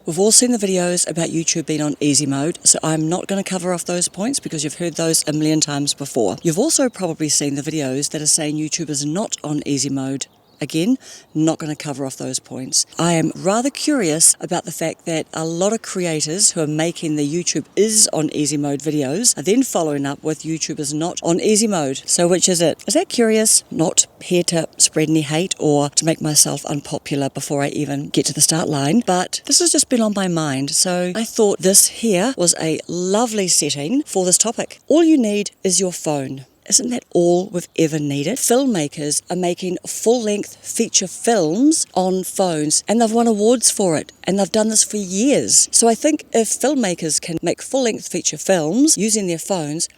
We've all seen the videos about YouTube being on easy mode, so I'm not going to cover off those points because you've heard those a million times before. You've also probably seen the videos that are saying YouTube is not on easy mode. Again, not going to cover off those points. I am rather curious about the fact that a lot of creators who are making the YouTube is on easy mode videos are then following up with YouTube is not on easy mode. So which is it? Is that curious? Not here to spread any hate or to make myself unpopular before I even get to the start line, but this has just been on my mind. So I thought this here was a lovely setting for this topic. All you need is your phone. Isn't that all we've ever needed? Filmmakers are making full-length feature films on phones, and they've won awards for it, and they've done this for years. So I think if filmmakers can make full-length feature films using their phones,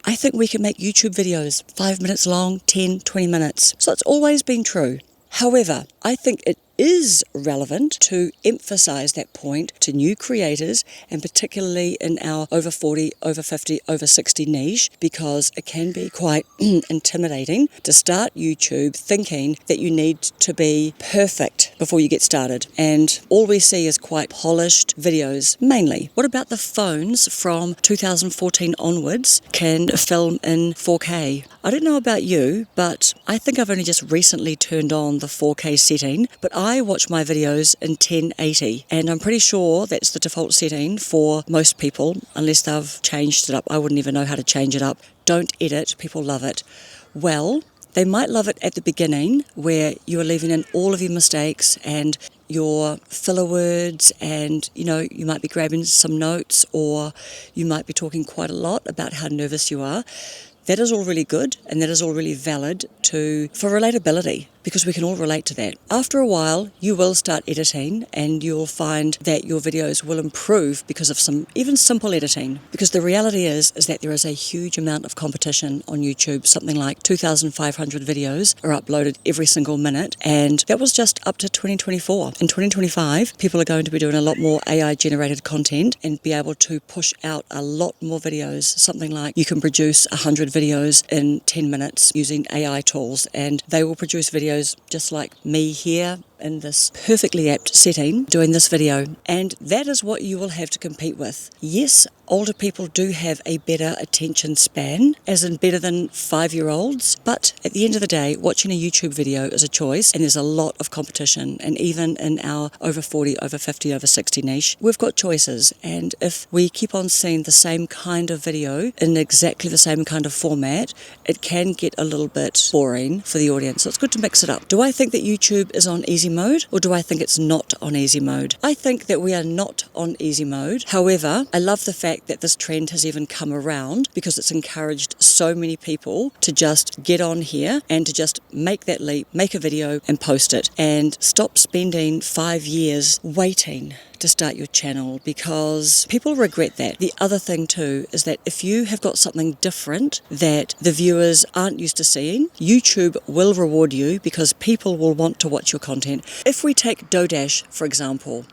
I think we can make YouTube videos 5 minutes long, 10, 20 minutes. So it's always been true. However, I think it is relevant to emphasize that point to new creators, and particularly in our over 40, over 50, over 60 niche, because it can be quite intimidating to start YouTube thinking that you need to be perfect before you get started. And all we see is quite polished videos, mainly. What about the phones from 2014 onwards can film in 4K? I don't know about you, but I think I've only just recently turned on the 4K setting, but I watch my videos in 1080, and I'm pretty sure that's the default setting for most people, unless they've changed it up. I wouldn't even know how to change it up. Don't edit, people love it. Well, they might love it at the beginning, where you are leaving in all of your mistakes and your filler words, and you might be grabbing some notes, or you might be talking quite a lot about how nervous you are. That is all really good, and that is all really valid for relatability, because we can all relate to that. After a while, you will start editing, and you'll find that your videos will improve because of some even simple editing. Because the reality is that there is a huge amount of competition on YouTube. Something like 2,500 videos are uploaded every single minute, and that was just up to 2024. In 2025, people are going to be doing a lot more AI-generated content and be able to push out a lot more videos. Something like you can produce 100 videos in 10 minutes using AI tools, and they will produce videos just like me here in this perfectly apt setting doing this video. And that is what you will have to compete with. Yes, older people do have a better attention span, as in better than 5-year-olds, but at the end of the day, watching a YouTube video is a choice, and there's a lot of competition. And even in our over 40, over 50, over 60 niche, we've got choices. And if we keep on seeing the same kind of video in exactly the same kind of format, it can get a little bit boring for the audience. So it's good to mix it up. Do I think that YouTube is on easy mode, or do I think it's not on easy mode? I think that we are not on easy mode. However, I love the fact that this trend has even come around, because it's encouraged so many people to just get on here and to just make that leap, make a video and post it, and stop spending 5 years waiting to start your channel, because people regret that. The other thing too is that if you have got something different that the viewers aren't used to seeing, YouTube will reward you, because people will want to watch your content. If we take Dodash, for example,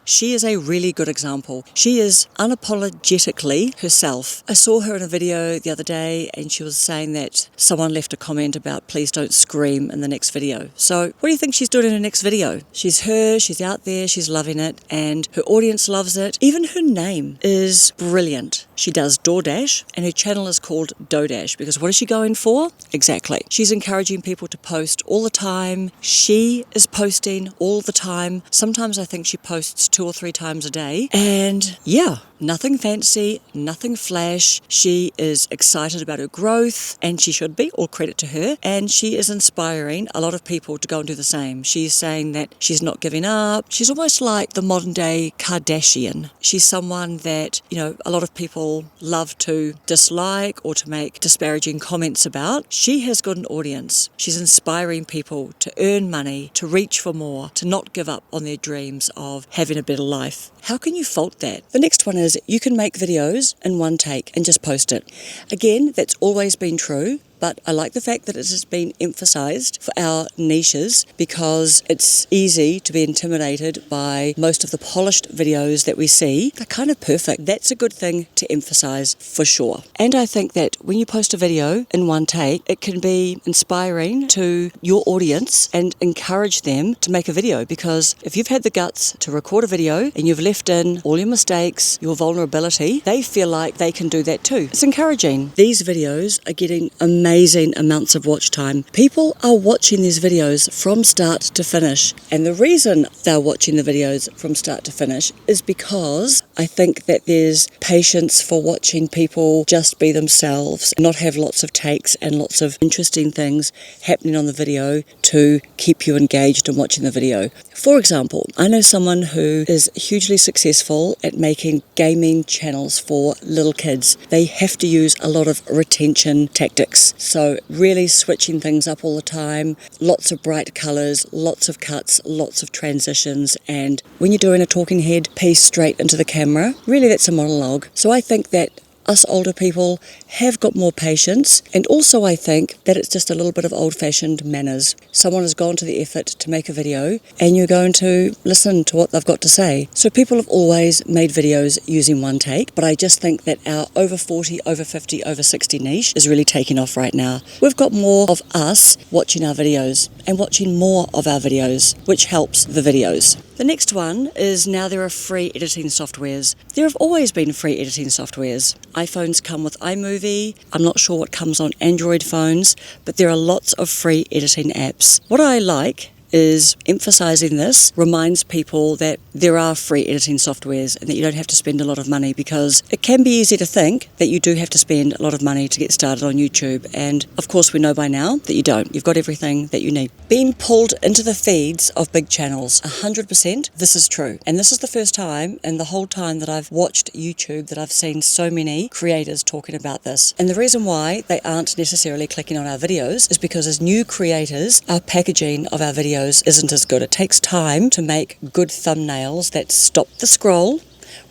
she is a really good example. She is unapologetically herself. I saw her in a video the other day, and she was saying that someone left a comment about please don't scream in the next video. So what do you think she's doing in her next video? She's her, she's out there, she's loving it, and her audience loves it. Even her name is brilliant. She does DoorDash, and her channel is called Dodash, because what is she going for? Exactly. She's encouraging people to post all the time. She is posting all the time. Sometimes I think she posts 2 or 3 times a day. And yeah, nothing fancy, nothing flash. She is excited about her growth, and she should be, all credit to her. And she is inspiring a lot of people to go and do the same. She's saying that she's not giving up. She's almost like the modern day Kardashian. She's someone that, a lot of people love to dislike or to make disparaging comments about. She has got an audience. She's inspiring people to earn money, to reach for more, to not give up on their dreams of having a better life. How can you fault that? The next one is you can make videos in one take and just post it. Again, that's always been true. but I like the fact that it has been emphasized for our niches because it's easy to be intimidated by most of the polished videos that we see. They're kind of perfect. That's a good thing to emphasize for sure. And I think that when you post a video in one take, it can be inspiring to your audience and encourage them to make a video, because if you've had the guts to record a video and you've left in all your mistakes, your vulnerability, they feel like they can do that too. It's encouraging. These videos are getting amazing amounts of watch time. People are watching these videos from start to finish, and the reason they're watching the videos from start to finish is because I think that there's patience for watching people just be themselves and not have lots of takes and lots of interesting things happening on the video to keep you engaged in watching the video. For example, I know someone who is hugely successful at making gaming channels for little kids. They have to use a lot of retention tactics, so really switching things up all the time, lots of bright colours, lots of cuts, lots of transitions, and when you're doing a talking head piece straight into the camera, really that's a monologue. So I think that us older people have got more patience, and also I think that it's just a little bit of old-fashioned manners. Someone has gone to the effort to make a video and you're going to listen to what they've got to say. So people have always made videos using one take, but I just think that our over 40, over 50, over 60 niche is really taking off right now. We've got more of us watching our videos and watching more of our videos, which helps the videos. The next one is now there are free editing softwares. There have always been free editing softwares. iPhones come with iMovie. I'm not sure what comes on Android phones, but there are lots of free editing apps. What I like is emphasizing this reminds people that there are free editing softwares and that you don't have to spend a lot of money, because it can be easy to think that you do have to spend a lot of money to get started on YouTube, and of course we know by now that you don't. You've got everything that you need. Being pulled into the feeds of big channels, 100% this is true, and this is the first time in the whole time that I've watched YouTube that I've seen so many creators talking about this. And the reason why they aren't necessarily clicking on our videos is because as new creators, our packaging of our videos isn't as good. It takes time to make good thumbnails that stop the scroll,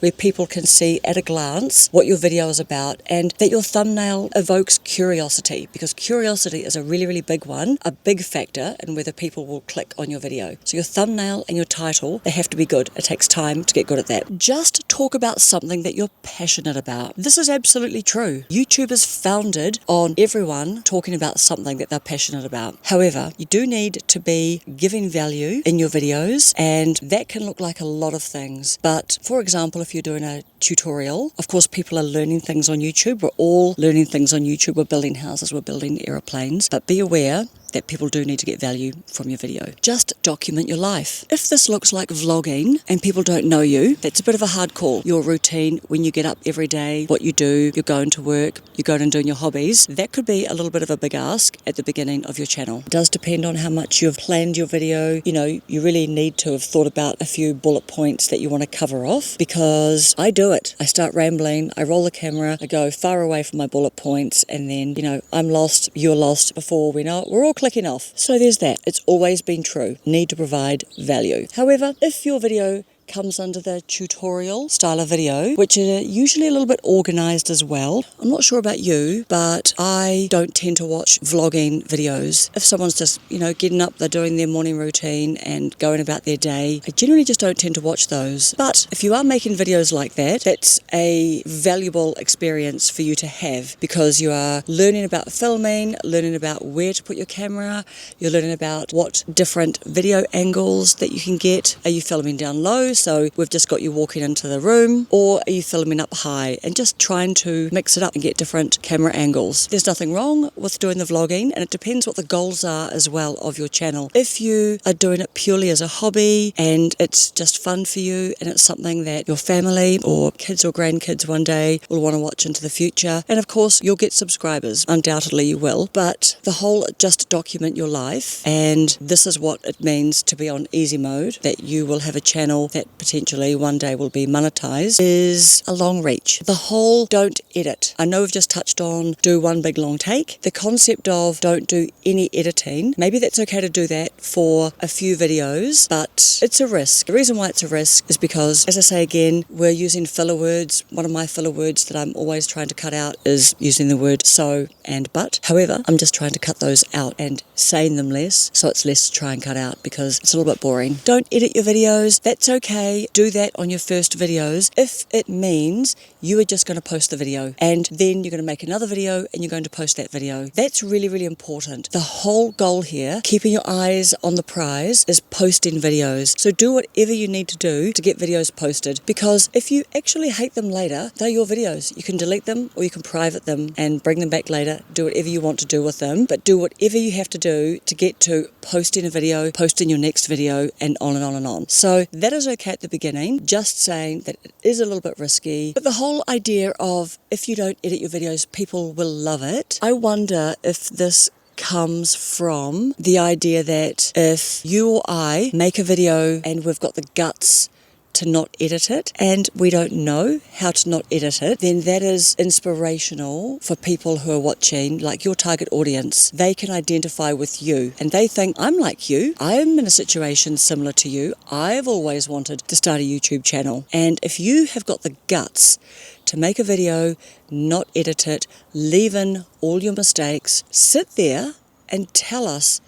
where people can see at a glance what your video is about, and that your thumbnail evokes curiosity, because curiosity is a really, really big one, a big factor in whether people will click on your video. So your thumbnail and your title, they have to be good. It takes time to get good at that. Just talk about something that you're passionate about. This is absolutely true. YouTube is founded on everyone talking about something that they're passionate about. However, you do need to be giving value in your videos, and that can look like a lot of things. But for example, if you're doing a tutorial, of course people are learning things on YouTube. We're all learning things on YouTube. We're building houses, we're building aeroplanes, but be aware that people do need to get value from your video. Just document your life. If this looks like vlogging and people don't know you, that's a bit of a hard call. Your routine, when you get up every day, what you do, you're going to work, you're going and doing your hobbies, that could be a little bit of a big ask at the beginning of your channel. It does depend on how much you've planned your video. You know, you really need to have thought about a few bullet points that you want to cover off, because I do it. I start rambling, I roll the camera, I go far away from my bullet points, and then, you know, I'm lost, you're lost. Before we know it, we're all clicking off. So there's that. It's always been true. Need to provide value. However, if your video comes under the tutorial style of video, which are usually a little bit organized as well. I'm not sure about you, but I don't tend to watch vlogging videos. If someone's just, getting up, they're doing their morning routine and going about their day, I generally just don't tend to watch those. But if you are making videos like that, that's a valuable experience for you to have, because you are learning about filming, learning about where to put your camera, you're learning about what different video angles that you can get. Are you filming down low? So we've just got you walking into the room, or are you filming up high, and just trying to mix it up and get different camera angles. There's nothing wrong with doing the vlogging, and it depends what the goals are as well of your channel. If you are doing it purely as a hobby and it's just fun for you, and it's something that your family or kids or grandkids one day will want to watch into the future, and of course you'll get subscribers, undoubtedly you will, but the whole just document your life, and this is what it means to be on easy mode, that you will have a channel that potentially one day will be monetized is a long reach. The whole don't edit. I know we've just touched on do one big long take. The concept of don't do any editing, maybe that's okay to do that for a few videos, but it's a risk. The reason why it's a risk is because, as I say again, we're using filler words. One of my filler words that I'm always trying to cut out is using the word so and but. However, I'm just trying to cut those out and saying them less, so it's less to try and cut out because it's a little bit boring. Don't edit your videos. That's okay. Do that on your first videos if it means you are just going to post the video and then you're going to make another video and you're going to post that video. That's really, really important. The whole goal here, keeping your eyes on the prize, is posting videos. So do whatever you need to do to get videos posted, because if you actually hate them later, they're your videos. You can delete them or you can private them and bring them back later. Do whatever you want to do with them, but do whatever you have to do to get to posting a video, posting your next video, and on and on and on. So that is okay at the beginning, just saying that it is a little bit risky. But the whole idea of if you don't edit your videos, people will love it. I wonder if this comes from the idea that if you or I make a video and we've got the guts to not edit it, and we don't know how to not edit it, then that is inspirational for people who are watching, like your target audience. They can identify with you and they think, I'm like you. I'm in a situation similar to you. I've always wanted to start a YouTube channel. And if you have got the guts to make a video, not edit it, leave in all your mistakes, sit there and tell us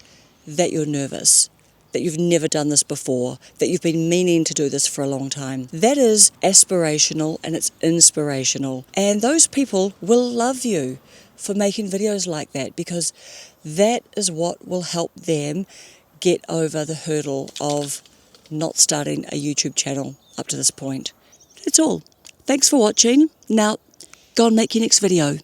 that you're nervous, that you've never done this before, that you've been meaning to do this for a long time. That is aspirational and it's inspirational. And those people will love you for making videos like that, because that is what will help them get over the hurdle of not starting a YouTube channel up to this point. That's all. Thanks for watching. Now, go and make your next video.